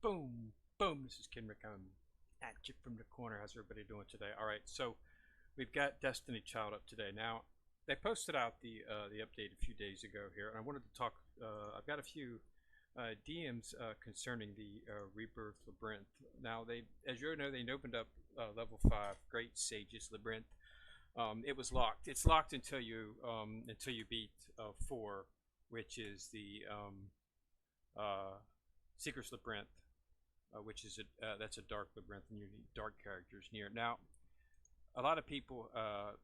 Boom, boom. This is Kenrick. I'm at you from the corner. How's everybody doing today? All right, so we've got Destiny Child up today. Now, they posted out the update a few days ago here, and I wanted to talk. I've got a few DMs concerning the Rebirth Labyrinth. Now, they, as you know, they opened up level 5 Great Sages Labyrinth. It was locked. It's locked until you beat 4, which is the Seeker's Labyrinth, which is that's a dark labyrinth, and you need dark characters near. Now, a lot of people, at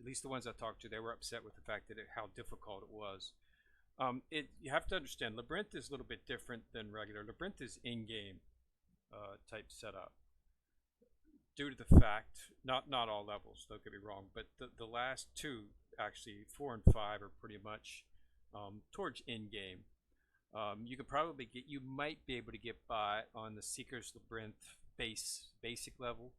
least the ones I talked to, they were upset with the fact that how difficult it was. You have to understand, Labyrinth is a little bit different than regular. Labyrinth is in-game type setup, due to the fact, not all levels, don't get me wrong, but the last two, actually 4 and 5, are pretty much towards in-game. You could probably you might be able to get by on the Seeker's Labyrinth basic level,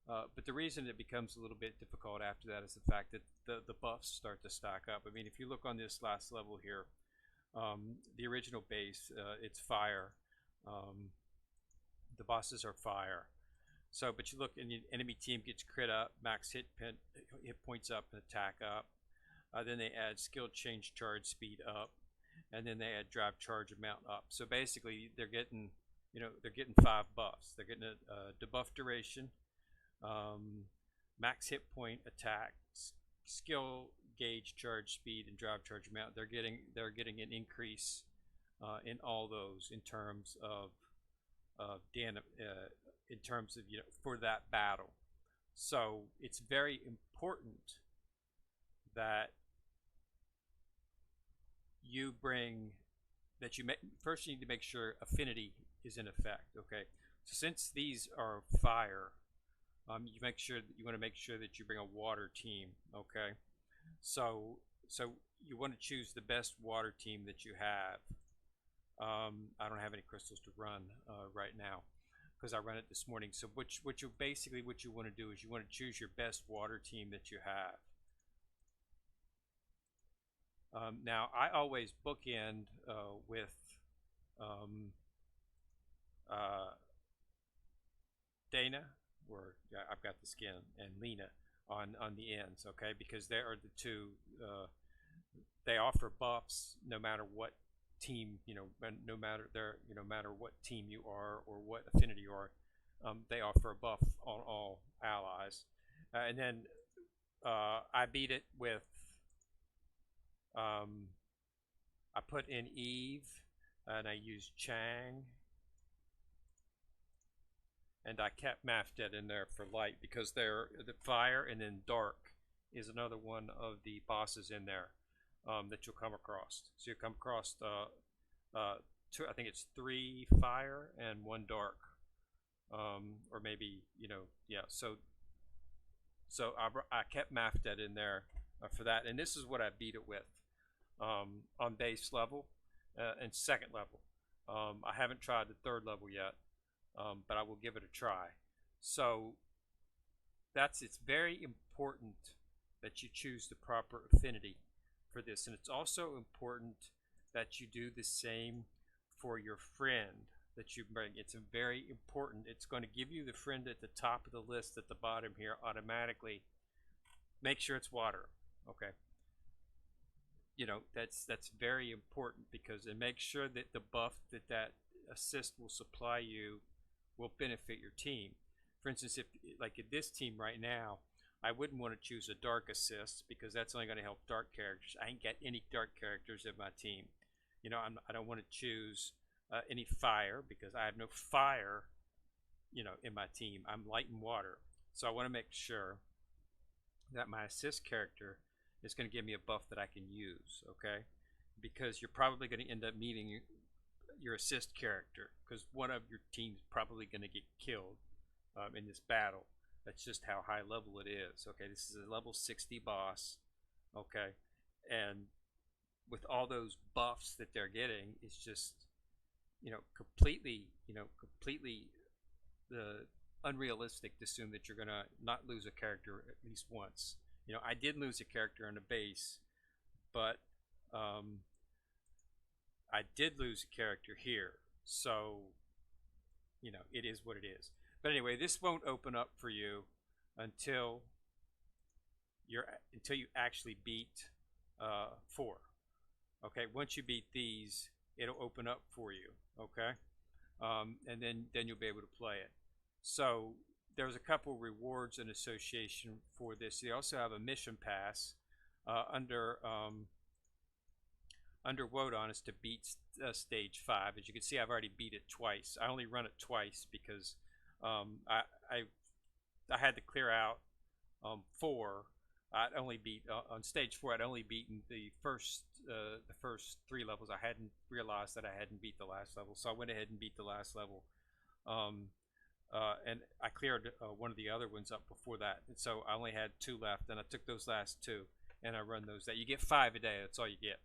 but the reason it becomes a little bit difficult after that is the fact that the buffs start to stack up. I mean, if you look on this last level here, the original base, it's fire. The bosses are fire. So, but you look, and the enemy team gets crit up, max hit points up, and attack up. Then they add skill change charge speed up, and then they add drive charge amount up. So basically, they're getting, they're getting 5 buffs. They're getting a debuff duration, max hit point, attack, skill gauge charge speed, and drive charge amount. They're getting an increase in all those in terms of in terms of for that battle. So it's very important that you first you need to make sure affinity is in effect. Okay, so since these are fire, you want to make sure that you bring a water team. Okay, so you want to choose the best water team that you have. I don't have any crystals to run right now because I run it this morning. So what you want to do is you want to choose your best water team that you have. Now, I always bookend with Dana, or I've got the skin, and Lena on the ends, okay? Because they are the two. They offer buffs no matter what team, no matter what team you are or what affinity you are. They offer a buff on all allies, and then I beat it with. I put in Eve, and I used Chang, and I kept Mafdet in there for light because they're the fire, and then dark is another one of the bosses in there that you'll come across. So you come across two, I think it's 3 fire and 1 dark, or maybe yeah. So I kept Mafdet in there for that, and this is what I beat it with. On base level and second level. I haven't tried the 3rd level yet, but I will give it a try. So it's very important that you choose the proper affinity for this, and it's also important that you do the same for your friend that you bring. It's very important. It's going to give you the friend at the top of the list at the bottom here automatically. Make sure it's water, okay? That's very important, because it makes sure that the buff that assist will supply you will benefit your team. For instance, if like in this team right now, I wouldn't want to choose a dark assist because that's only going to help dark characters. I ain't got any dark characters in my team. I don't want to choose any fire because I have no fire, in my team. I'm light and water, so I want to make sure that my assist character is going to give me a buff that I can use, okay? Because you're probably going to end up needing your assist character, because one of your team's probably going to get killed in this battle. That's just how high level it is, okay? This is a level 60 boss, okay? And with all those buffs that they're getting, it's just, completely unrealistic to assume that you're going to not lose a character at least once. I did lose a character on the base, but I did lose a character here. So you know, it is what it is. But anyway, this won't open up for you until until you actually beat 4. Okay, once you beat these, it'll open up for you. Okay, and then you'll be able to play it. So there's a couple rewards in association for this. They also have a mission pass under Wodan is to beat stage 5. As you can see, I've already beat it twice. I only run it twice because I had to clear out 4. I'd only beat on stage 4. I'd only beaten the first 3 levels. I hadn't realized that I hadn't beat the last level, so I went ahead and beat the last level. And I cleared one of the other ones up before that, and so I only had 2 left. And I took those last 2, and I run those. That you get 5 a day. That's all you get.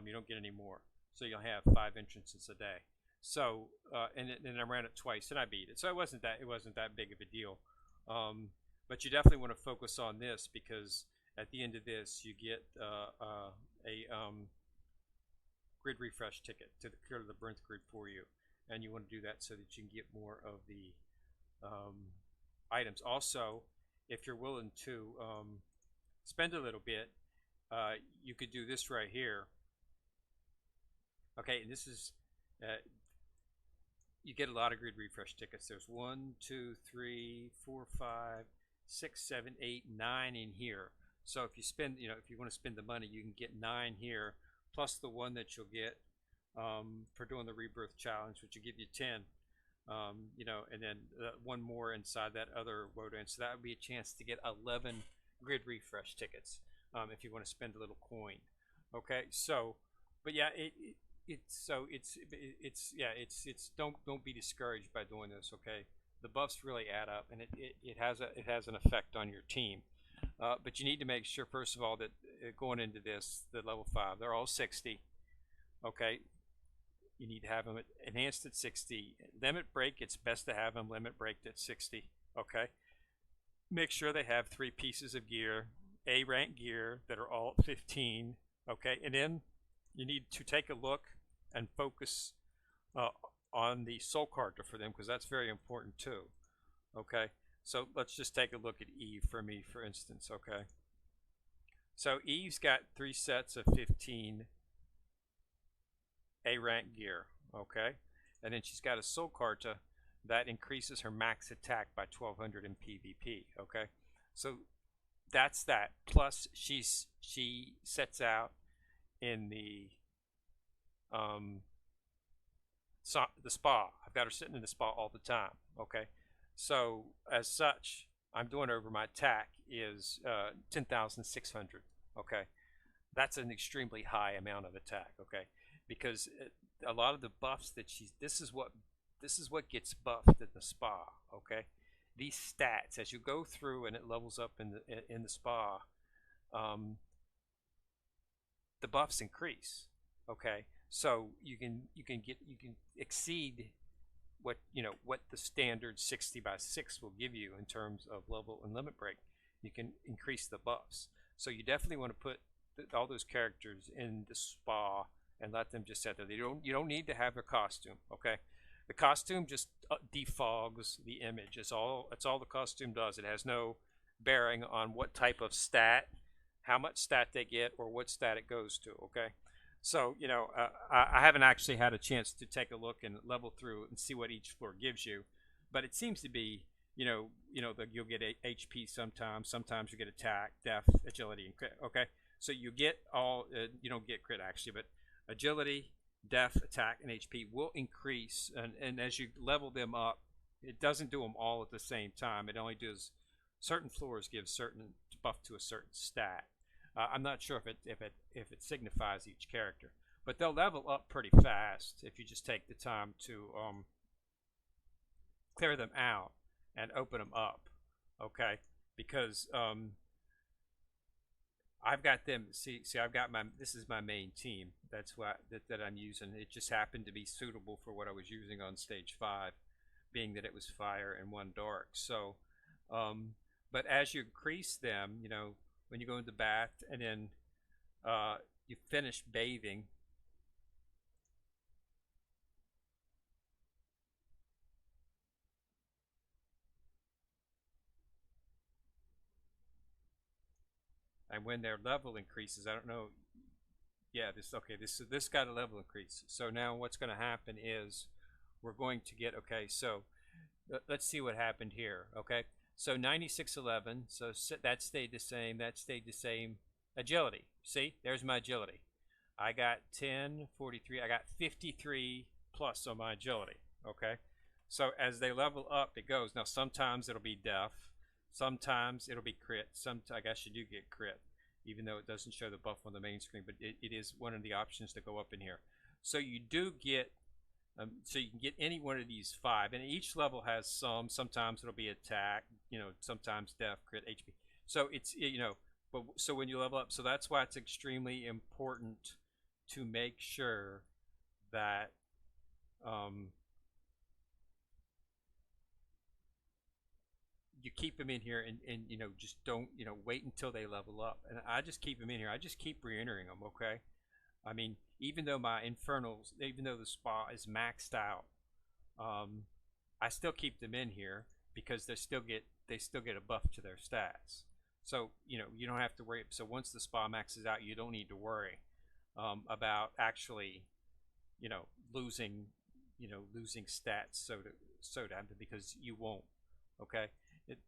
You don't get any more. So you'll have 5 entrances a day. So and I ran it twice, and I beat it. So it wasn't that big of a deal. But you definitely want to focus on this, because at the end of this, you get a grid refresh ticket to clear the Labyrinth grid for you, and you want to do that so that you can get more of the items. Also, if you're willing to spend a little bit, you could do this right here. Okay, and this is you get a lot of grid refresh tickets. There's 1, 2, 3, 4, 5, 6, 7, 8, 9 in here. So if you spend, you know, if you want to spend the money, you can get 9 here, plus the one that you'll get for doing the Rebirth challenge, which will give you 10. You know, and then one more inside that other Wodan. So that would be a chance to get 11 grid refresh tickets if you want to spend a little coin. Okay, so, but yeah, it's don't be discouraged by doing this. Okay, the buffs really add up, and it has an effect on your team. But you need to make sure, first of all, that going into this, the level 5, they're all 60. Okay, you need to have them enhanced at 60. Limit break, it's best to have them limit breaked at 60. Okay, make sure they have 3 pieces of gear, A rank gear, that are all 15. Okay, and then you need to take a look and focus on the soul character for them, because that's very important too. Okay, so let's just take a look at Eve for me, for instance. Okay, so Eve's got 3 sets of 15 A rank gear. Okay, and then she's got a soul carta that increases her max attack by 1200 in PvP. Okay, so that's that. Plus she sets out in the spa. I've got her sitting in the spa all the time. Okay, so as such, I'm doing over my attack is 10,600. Okay, that's an extremely high amount of attack. Okay, because a lot of the buffs that this is what gets buffed at the spa. Okay, these stats as you go through and it levels up in the spa, the buffs increase. Okay, so you can exceed what the standard 60 by 6 will give you in terms of level and limit break. You can increase the buffs, so you definitely want to put all those characters in the spa and let them just sit there. You don't need to have their costume. Okay, the costume just defogs the image. That's all the costume does. It has no bearing on what type of stat, how much stat they get, or what stat it goes to. Okay, so I haven't actually had a chance to take a look and level through and see what each floor gives you, but it seems to be that you'll get HP sometimes you get attack, def, agility, and crit. Okay, so you get all you don't get crit actually, but agility, def, attack, and HP will increase, and as you level them up, it doesn't do them all at the same time. It only does certain floors give certain buff to a certain stat. I'm not sure if it signifies each character, but they'll level up pretty fast if you just take the time to clear them out and open them up. Okay, because I've got them. See, I've got this is my main team. That's what that I'm using. It just happened to be suitable for what I was using on stage 5, being that it was fire and 1 dark. So, but as you increase them, when you go into the bath and then you finish bathing, and when their level increases, I don't know. Yeah, this got a level increase. So now what's going to happen is we're going to get, okay, so let's see what happened here. Okay, so 9611, so that stayed the same, that stayed the same. Agility, see, there's my agility. I got 10, 43, I got 53 plus on my agility. Okay, so as they level up, it goes. Now sometimes it'll be def, sometimes it'll be crit. I guess you do get crit, even though it doesn't show the buff on the main screen, but it is one of the options to go up in here. So you do get, so you can get any one of these 5, and each level has some. Sometimes it'll be attack, sometimes def, crit, HP. So it's, but so when you level up, so that's why it's extremely important to make sure that you keep them in here, and just don't wait until they level up. And I just keep them in here. I just keep re-entering them. Okay, I mean, even though my infernals, even though the spa is maxed out, I still keep them in here because they still get a buff to their stats. So you don't have to worry. So once the spa maxes out, you don't need to worry about actually losing losing stats so to happen, because you won't. Okay,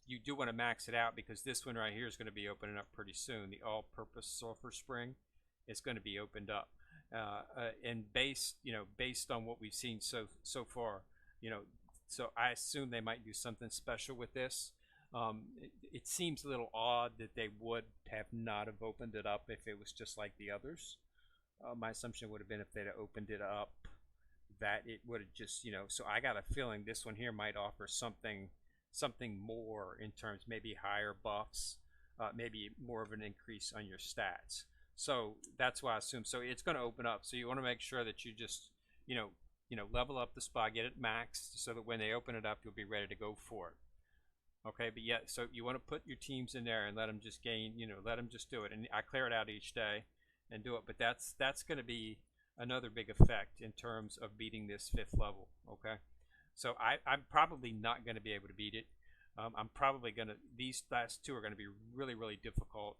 you do want to max it out, because this one right here is going to be opening up pretty soon. The all-purpose sulfur spring is going to be opened up, and based on what we've seen so far, so I assume they might do something special with this. It seems a little odd that they would have not have opened it up if it was just like the others. My assumption would have been if they'd have opened it up, that it would have just, so I got a feeling this one here might offer something more in terms, maybe higher buffs, maybe more of an increase on your stats. So that's why I assume. So it's going to open up. So you want to make sure that you just, level up the spa, get it maxed, so that when they open it up, you'll be ready to go for it. Okay, but yeah, so you want to put your teams in there and let them just gain, let them just do it. And I clear it out each day and do it. But that's going to be another big effect in terms of beating this 5th level. Okay, so I'm probably not going to be able to beat it. I'm probably going to, these last 2 are going to be really, really difficult.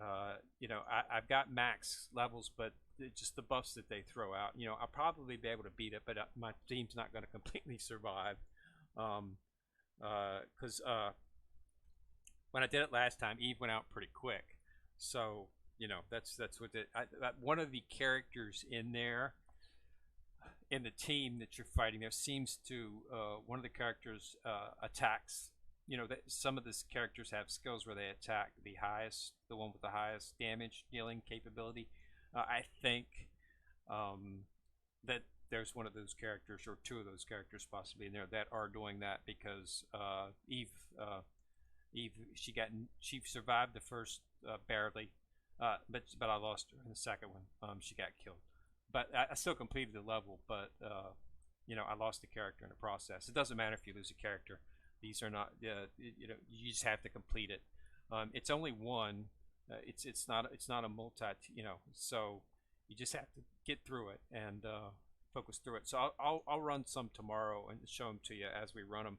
I've got max levels, but just the buffs that they throw out, I'll probably be able to beat it, but my team's not going to completely survive. Because when I did it last time, Eve went out pretty quick. So that's what one of the characters in there, in the team that you're fighting, there seems to one of the characters attacks. That some of these characters have skills where they attack the one with the highest damage dealing capability. I think that there's one of those characters, or 2 of those characters possibly in there, that are doing that, because Eve she survived the first barely, but I lost her in the second one. She got killed, but I still completed the level, but I lost the character in the process. It doesn't matter if you lose a character. These are not you just have to complete it. It's only one. It's not a multi, so you just have to get through it and focus through it. So I'll run some tomorrow and show them to you as we run them.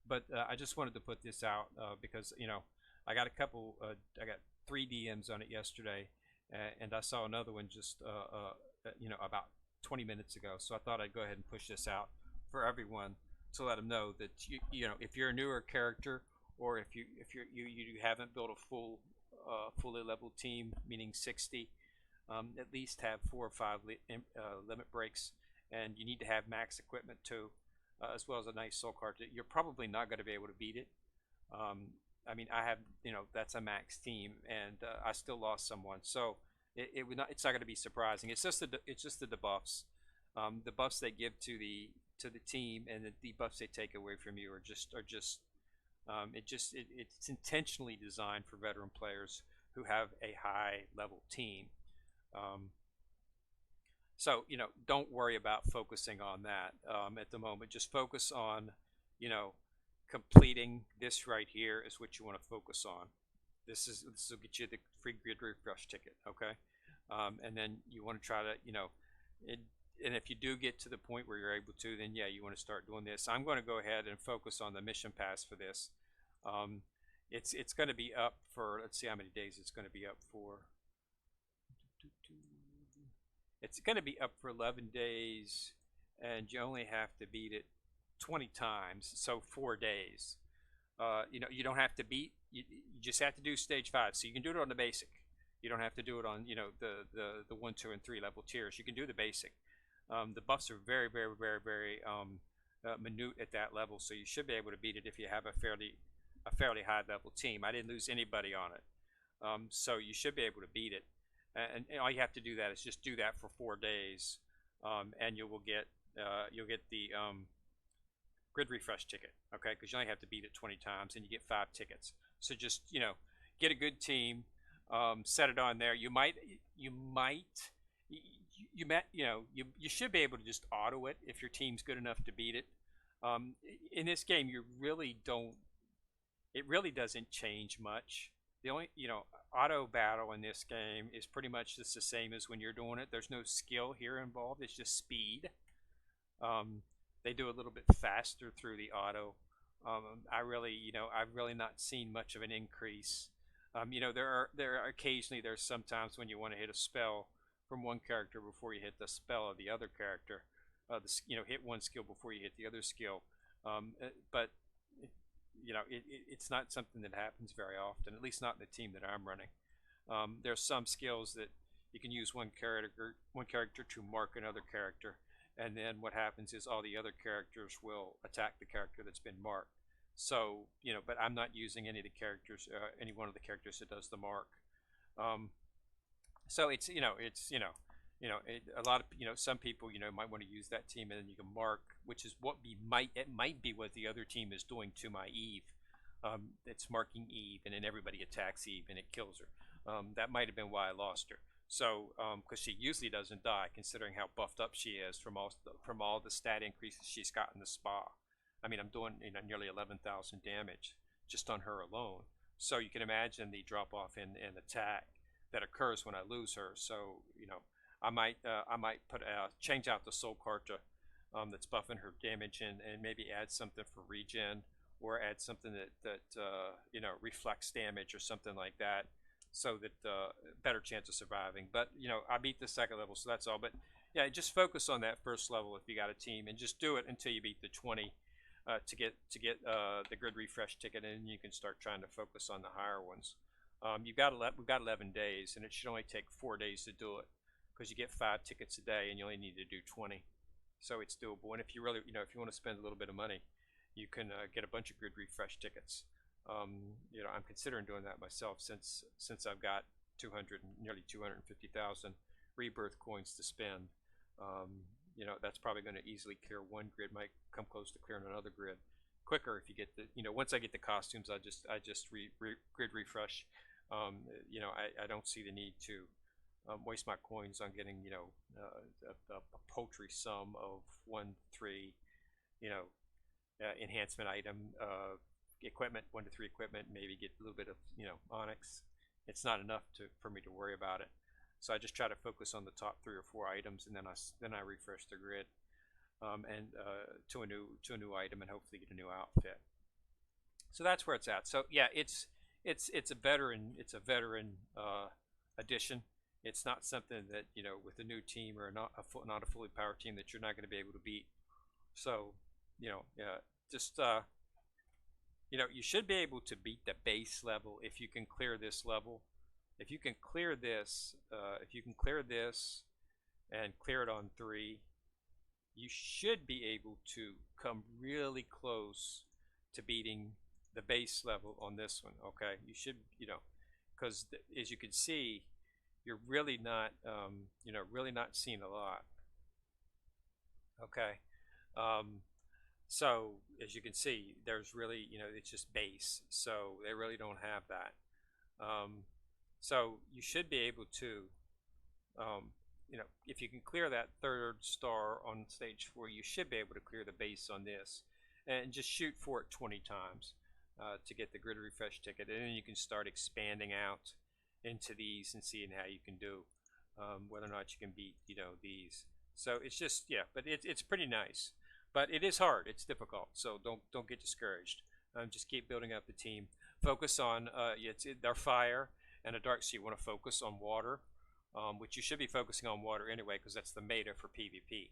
But I just wanted to put this out because I got I got 3 DMs on it yesterday, and I saw another one just about 20 minutes ago. So I thought I'd go ahead and push this out for everyone to let them know that if you're a newer character, or if you haven't built a fully leveled team, meaning 60, at least have 4 or 5 limit breaks, and you need to have max equipment too, as well as a nice soul card. You're probably not going to be able to beat it. I mean, I have, that's a max team, and I still lost someone, so it's not going to be surprising. It's just the debuffs, the buffs they give to the team, and the debuffs they take away from you it's intentionally designed for veteran players who have a high level team. So don't worry about focusing on that at the moment. Just focus on completing this right here is what you want to focus on. This will get you the free grid refresh ticket, okay? And then you want to try to and if you do get to the point where you're able to, then yeah, you want to start doing this. I'm going to go ahead and focus on the mission pass for this. It's going to be up for, let's see how many days it's going to be up for. It's going to be up for 11 days, and you only have to beat it 20 times, so 4 days. You don't have to beat. You just have to do stage 5. So you can do it on the basic. You don't have to do it on the 1, 2, and 3 level tiers. You can do the basic. The buffs are very, very, very, very minute at that level, so you should be able to beat it if you have a fairly high level team. I didn't lose anybody on it, so you should be able to beat it. And all you have to do that is just do that for 4 days, and you'll get the grid refresh ticket, okay? Because you only have to beat it 20 times, and you get 5 tickets. So just get a good team, set it on there. You should be able to just auto it if your team's good enough to beat it. In this game, it really doesn't change much. The only auto battle in this game is pretty much just the same as when you're doing it. There's no skill here involved. It's just speed. They do a little bit faster through the auto. I've really not seen much of an increase. There's sometimes when you want to hit a spell from one character before you hit the spell of the other character. Hit one skill before you hit the other skill. But it's not something that happens very often, at least not in the team that I'm running. There's some skills that you can use one character to mark another character, and then what happens is all the other characters will attack the character that's been marked. So but I'm not using any one of the characters that does the mark. So a lot of some people might want to use that team, and then you can mark, which is what might be what the other team is doing to my Eve. It's marking Eve, and then everybody attacks Eve, and it kills her. That might have been why I lost her. So because she usually doesn't die, considering how buffed up she is from all the stat increases she's got in the spa. I mean, I'm doing nearly 11,000 damage just on her alone. So you can imagine the drop off in attack that occurs when I lose her. So I might change out the soul carta that's buffing her damage, and maybe add something for regen, or add something that reflects damage or something like that, so that better chance of surviving. But I beat the second level, so that's all. But yeah, just focus on that first level if you got a team, and just do it until you beat the 20 to get the grid refresh ticket, and you can start trying to focus on the higher ones. We've got 11 days, and it should only take 4 days to do it, because you get 5 tickets a day, and you only need to do 20. So it's doable. And if you really, if you want to spend a little bit of money, you can get a bunch of grid refresh tickets. I'm considering doing that myself, since I've got nearly 250,000 rebirth coins to spend. That's probably going to easily clear one grid. Might come close to clearing another grid quicker if you get the. Once I get the costumes, I just grid refresh. I don't see the need to waste my coins on getting a paltry sum of 1 to 3 enhancement item equipment, 1 to 3 equipment, maybe get a little bit of onyx. It's not enough for me to worry about it. So I just try to focus on the top 3 or 4 items, and then I refresh the grid to a new item, and hopefully get a new outfit. So that's where it's at. So yeah, it's a veteran addition. It's not something that with a new team or not a fully powered team that you're not going to be able to beat. So you should be able to beat the base level if you can clear this level. If you can clear this, and clear it on 3, you should be able to come really close to beating the base level on this one. Okay, you should, because as you can see, you're really not, seeing a lot. Okay, so as you can see, there's really, it's just base, so they really don't have that. So you should be able to, if you can clear that 3rd star on stage 4, you should be able to clear the base on this, and just shoot for it 20 times to get the grid refresh ticket, and then you can start expanding out into these and seeing how you can do, whether or not you can beat these. So it's just, yeah, but it's pretty nice, but it is hard, it's difficult, so don't get discouraged. Just keep building up the team. focus on they're fire and a dark, so you want to focus on water, which you should be focusing on water anyway because that's the meta for PvP.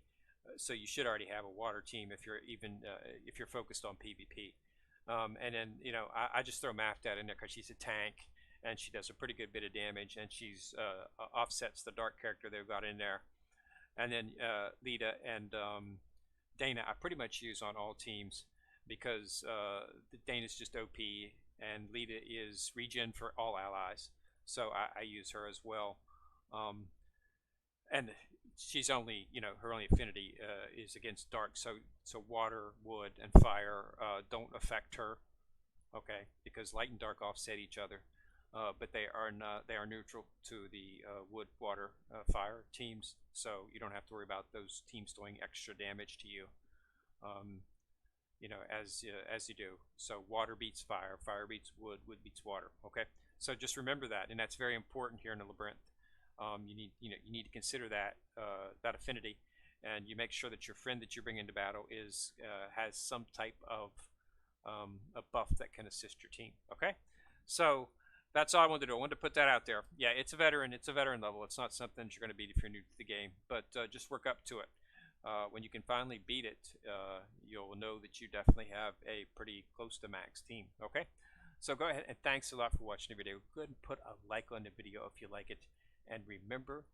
So you should already have a water team if you're if you're focused on PvP. And then I just throw Mafdat in there because she's a tank and she does a pretty good bit of damage, and she's offsets the dark character they've got in there. And then Lita and Dana I pretty much use on all teams because Dana's just OP and Lita is regen for all allies, so I use her as well. And she's only, her only affinity is against dark, so water, wood, and fire don't affect her, okay, because light and dark offset each other. But they are neutral to the wood, water, fire teams, so you don't have to worry about those teams doing extra damage to you, as you do. So water beats fire, fire beats wood, wood beats water. Okay, so just remember that, and that's very important here in the Labyrinth. You need to consider that that affinity, and you make sure that your friend that you bring into battle has some type of a buff that can assist your team. Okay, so that's all I wanted to do. I wanted to put that out there. Yeah, it's a veteran level. It's not something that you're going to beat if you're new to the game, but just work up to it. When you can finally beat it, you'll know that you definitely have a pretty close to max team. Okay, so go ahead and thanks a lot for watching the video. Go ahead and put a like on the video if you like it, and remember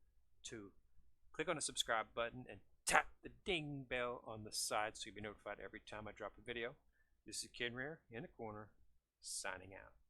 to click on the subscribe button and tap the ding bell on the side so you'll be notified every time I drop a video. This is Ken Rare in the corner, signing out.